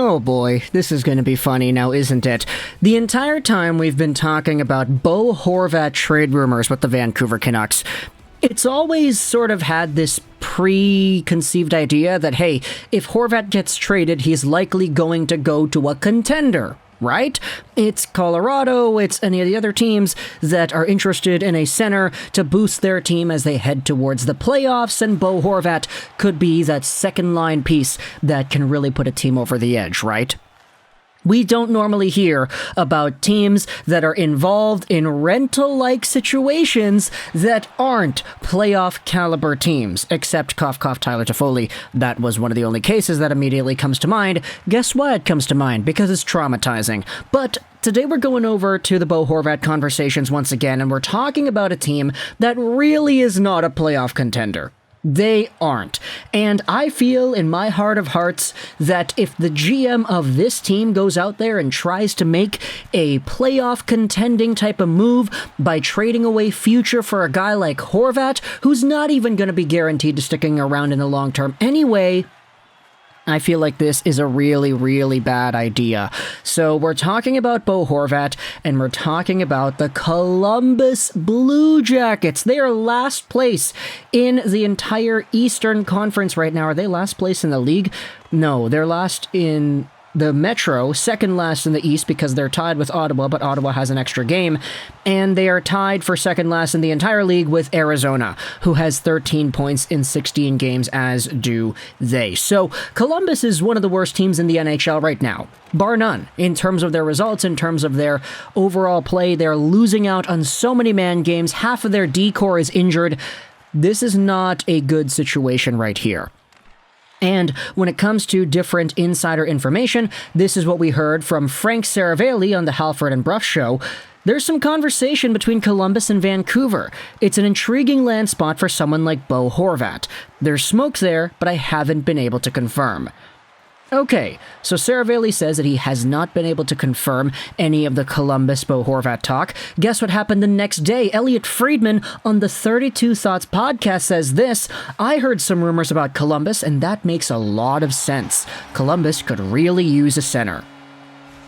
Oh boy, this is going to be funny now, isn't it? The entire time we've been talking about Bo Horvat trade rumors with the Vancouver Canucks, it's always sort of had this preconceived idea that, hey, if Horvat gets traded, he's likely going to go to a contender, right? It's Colorado, it's any of the other teams that are interested in a center to boost their team as they head towards the playoffs, and Bo Horvat could be that second line piece that can really put a team over the edge, right? We don't normally hear about teams that are involved in rental-like situations that aren't playoff caliber teams, except cough cough Tyler Toffoli. That was one of the only cases that immediately comes to mind. Guess why it comes to mind? Because it's traumatizing. But today we're going over to the Bo Horvat conversations once again, and we're talking about a team that really is not a playoff contender. They aren't. And I feel in my heart of hearts that if the GM of this team goes out there and tries to make a playoff contending type of move by trading away future for a guy like Horvat, who's not even going to be guaranteed to sticking around in the long term anyway, I feel like this is a really, really bad idea. So we're talking about Bo Horvat, and we're talking about the Columbus Blue Jackets. They are last place in the entire Eastern Conference right now. Are they last place in the league? No, they're last in the Metro, second last in the East because they're tied with Ottawa, but Ottawa has an extra game, and they are tied for second last in the entire league with Arizona, who has 13 points in 16 games, as do they. So Columbus is one of the worst teams in the NHL right now, bar none, in terms of their results, in terms of their overall play. They're losing out on so many man games. Half of their D-core is injured. This is not a good situation right here. And when it comes to different insider information, this is what we heard from Frank Saravalli on the Halford and Bruff show. There's some conversation between Columbus and Vancouver. It's an intriguing land spot for someone like Bo Horvat. There's smoke there, but I haven't been able to confirm. Okay, so Saravalli says that he has not been able to confirm any of the Columbus Bo Horvat talk. Guess what happened the next day? Elliot Friedman on the 32 Thoughts podcast says this: I heard some rumors about Columbus, and that makes a lot of sense. Columbus could really use a center.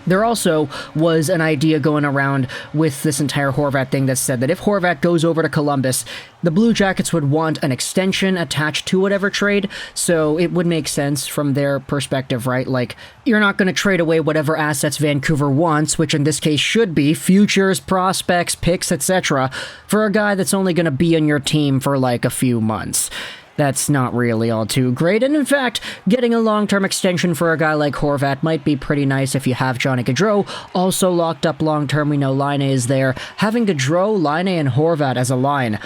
There also was an idea going around with this entire Horvat thing that said that if Horvat goes over to Columbus, the Blue Jackets would want an extension attached to whatever trade, so it would make sense from their perspective, right? Like, you're not going to trade away whatever assets Vancouver wants, which in this case should be futures, prospects, picks, etc., for a guy that's only going to be on your team for like a few months. That's not really all too great, and in fact, getting a long-term extension for a guy like Horvat might be pretty nice if you have Johnny Gaudreau also locked up long-term. We know Laine is there. Having Gaudreau, Laine, and Horvat as a line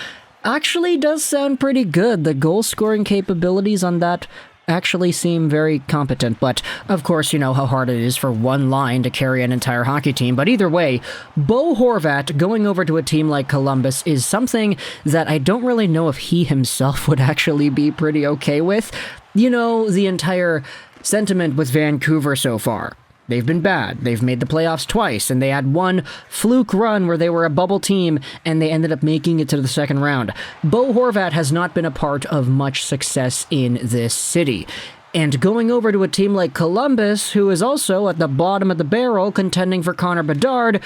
actually does sound pretty good. The goal-scoring capabilities on that actually seem very competent, but of course you know how hard it is for one line to carry an entire hockey team. But either way, Bo Horvat going over to a team like Columbus is something that I don't really know if he himself would actually be pretty okay with. You know, the entire sentiment with Vancouver so far. They've been bad. They've made the playoffs twice, and they had one fluke run where they were a bubble team, and they ended up making it to the second round. Bo Horvat has not been a part of much success in this city. And going over to a team like Columbus, who is also at the bottom of the barrel contending for Connor Bedard,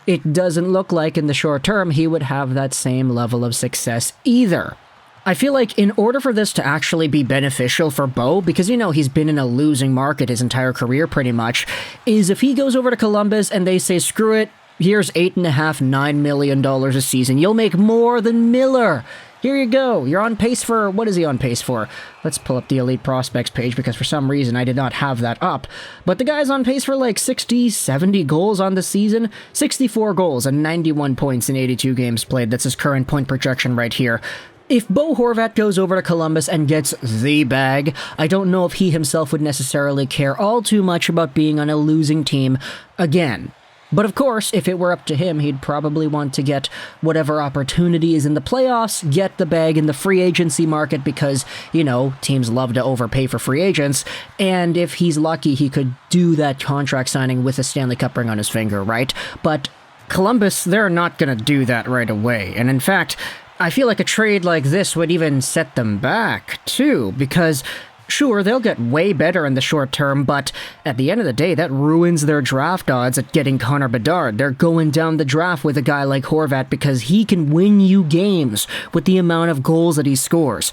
it doesn't look like in the short term he would have that same level of success either. I feel like in order for this to actually be beneficial for Bo, because you know he's been in a losing market his entire career pretty much, is if he goes over to Columbus and they say, screw it, here's $8.5–9 million a season. You'll make more than Miller. Here you go. You're on pace for, what is he on pace for? Let's pull up the Elite Prospects page because for some reason I did not have that up. But the guy's on pace for like 60, 70 goals on the season. 64 goals and 91 points in 82 games played. That's his current point projection right here. If Bo Horvat goes over to Columbus and gets the bag, I don't know if he himself would necessarily care all too much about being on a losing team again. But of course, if it were up to him, he'd probably want to get whatever opportunity is in the playoffs, get the bag in the free agency market because, you know, teams love to overpay for free agents, and if he's lucky, he could do that contract signing with a Stanley Cup ring on his finger, right? But Columbus, they're not going to do that right away, and in fact, I feel like a trade like this would even set them back, too, because Sure, they'll get way better in the short term, but at the end of the day, that ruins their draft odds at getting Connor Bedard. They're going down the draft with a guy like Horvat because he can win you games with the amount of goals that he scores.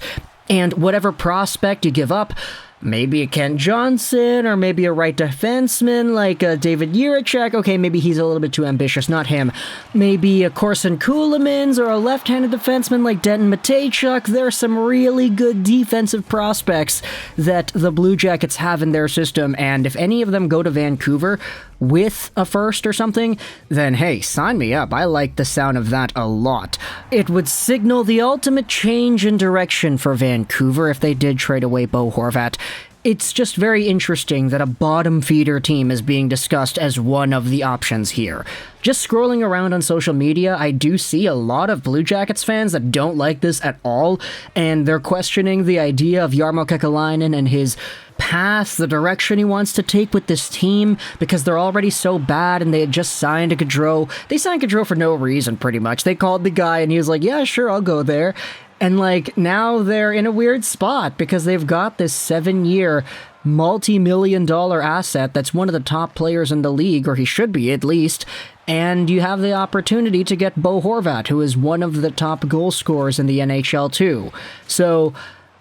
And whatever prospect you give up, maybe a Kent Johnson, or maybe a right defenseman like David Jiricek. Okay, maybe he's a little bit too ambitious, not him. Maybe a Corson Ceulemans or a left-handed defenseman like Denton Mateychuk. There are some really good defensive prospects that the Blue Jackets have in their system, and if any of them go to Vancouver with a first or something, then hey, sign me up. I like the sound of that a lot. It would signal the ultimate change in direction for Vancouver if they did trade away Bo Horvat. It's just very interesting that a bottom feeder team is being discussed as one of the options here. Just scrolling around on social media, I do see a lot of Blue Jackets fans that don't like this at all, and they're questioning the idea of Jarmo Kekalainen and his path, the direction he wants to take with this team, because they're already so bad and they had just signed a Gaudreau. They signed Gaudreau for no reason, pretty much. They called the guy and he was like, yeah, sure, I'll go there. And now they're in a weird spot because they've got this 7-year, multi-million-dollar asset that's one of the top players in the league, or he should be at least, and you have the opportunity to get Bo Horvat, who is one of the top goal scorers in the NHL too. So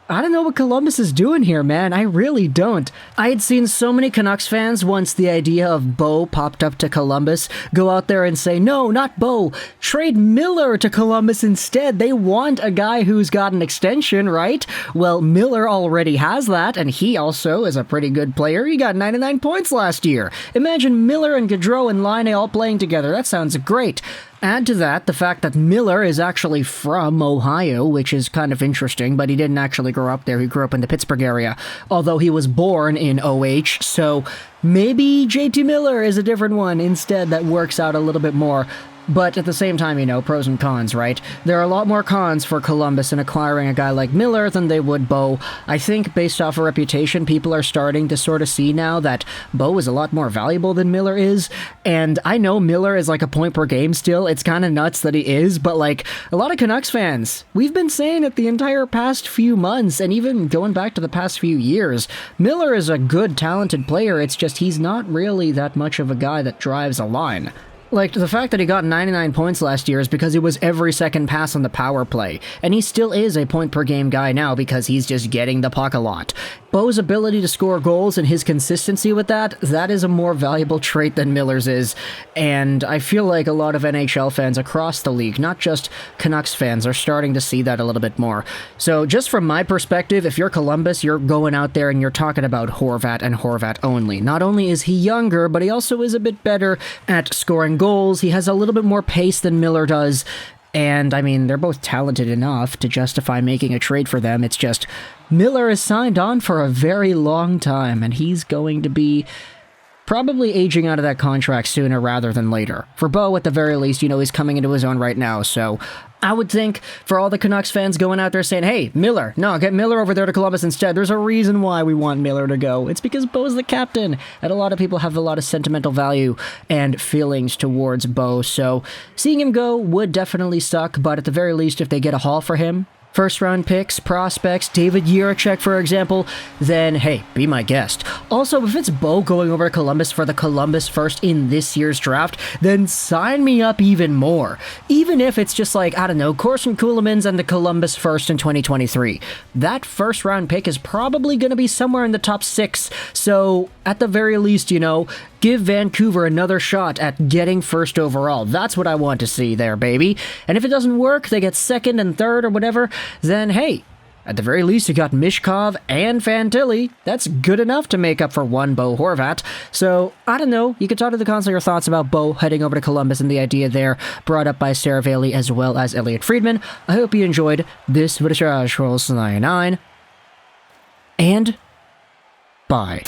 I don't know what Columbus is doing here, man. I really don't. I had seen so many Canucks fans once the idea of Bo popped up to Columbus go out there and say, no, not Bo, trade Miller to Columbus instead. They want a guy who's got an extension, right? Well, Miller already has that, and he also is a pretty good player. He got 99 points last year. Imagine Miller and Gaudreau and Laine all playing together. That sounds great. Add to that the fact that Miller is actually from Ohio, which is kind of interesting, but he didn't actually grow up there. He grew up in the Pittsburgh area, although he was born in OH, so maybe JT Miller is a different one instead that works out a little bit more. But at the same time, pros and cons, right? There are a lot more cons for Columbus in acquiring a guy like Miller than they would Bo. I think based off of reputation, people are starting to sort of see now that Bo is a lot more valuable than Miller is. And I know Miller is like a point per game still. It's kind of nuts that he is, but like a lot of Canucks fans, we've been saying it the entire past few months and even going back to the past few years. Miller is a good, talented player. It's just he's not really that much of a guy that drives a line. Like, the fact that he got 99 points last year is because it was every second pass on the power play, and he still is a point-per-game guy now because he's just getting the puck a lot. Bo's ability to score goals and his consistency with that is a more valuable trait than Miller's is, and I feel like a lot of NHL fans across the league, not just Canucks fans, are starting to see that a little bit more. So, just from my perspective, if you're Columbus, you're going out there and you're talking about Horvat and Horvat only. Not only is he younger, but he also is a bit better at scoring goals. He has a little bit more pace than Miller does, and I mean, they're both talented enough to justify making a trade for them. It's just Miller is signed on for a very long time, and he's going to be probably aging out of that contract sooner rather than later. For Bo, at the very least, he's coming into his own right now, so I would think for all the Canucks fans going out there saying, hey, Miller, no, get Miller over there to Columbus instead. There's a reason why we want Miller to go. It's because Bo's the captain, and a lot of people have a lot of sentimental value and feelings towards Bo, so seeing him go would definitely suck, but at the very least, if they get a haul for him, first-round picks, prospects, David Jiricek, for example, then, hey, be my guest. Also, if it's Bo going over to Columbus for the Columbus first in this year's draft, then sign me up even more. Even if it's just like, I don't know, Corson Ceulemans and the Columbus first in 2023. That first-round pick is probably going to be somewhere in the top 6, so at the very least, give Vancouver another shot at getting first overall. That's what I want to see there, baby. And if it doesn't work, they get second and third or whatever, then hey, at the very least you got Mishkov and Fantilli. That's good enough to make up for one Bo Horvat. So, I don't know, you can talk to the cons on your thoughts about Bo heading over to Columbus and the idea there brought up by Sarah Bailey as well as Elliot Friedman. I hope you enjoyed this British Rolls 99, and bye.